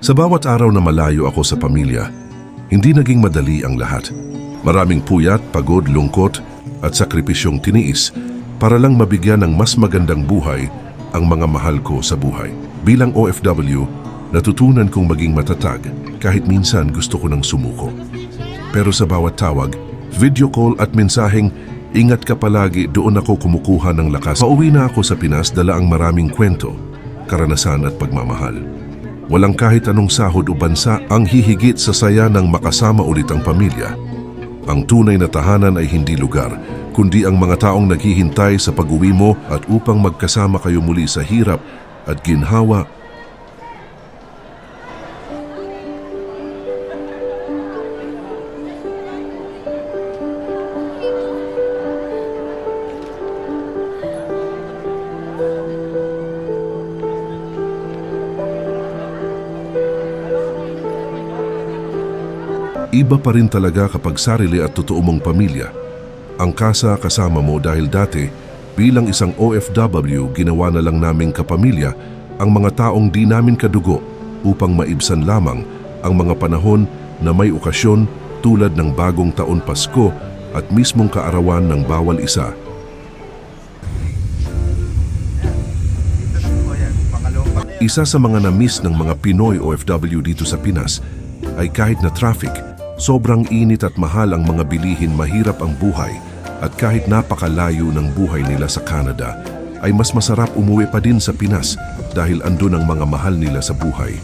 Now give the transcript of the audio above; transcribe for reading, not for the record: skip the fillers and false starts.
Sa bawat araw na malayo ako sa pamilya, hindi naging madali ang lahat. Maraming puyat, pagod, lungkot at sakripisyong tiniis para lang mabigyan ng mas magandang buhay ang mga mahal ko sa buhay. Bilang OFW, natutunan kong maging matatag kahit minsan gusto ko nang sumuko. Pero sa bawat tawag, video call at mensaheng, "Ingat ka palagi," doon ako kumukuha ng lakas. Pauwi na ako sa Pinas, dala ang maraming kwento, karanasan at pagmamahal. Walang kahit anong sahod o bansa ang hihigit sa saya ng makasama ulit ang pamilya. Ang tunay na tahanan ay hindi lugar, kundi ang mga taong naghihintay sa pag-uwi mo at upang magkasama kayo muli sa hirap at ginhawa. Iba pa rin talaga kapag sarili at totoo mong pamilya ang kasama mo, dahil dati bilang isang OFW ginawa na lang naming kapamilya ang mga taong di namin kadugo upang maibsan lamang ang mga panahon na may okasyon tulad ng bagong taon, Pasko at mismong kaarawan ng bawal isa. Isa sa mga na-miss ng mga Pinoy OFW dito sa Pinas ay kahit na traffic, sobrang init at mahal ang mga bilihin, mahirap ang buhay, at kahit napakalayo ng buhay nila sa Canada, ay mas masarap umuwi pa din sa Pinas dahil andun ang mga mahal nila sa buhay.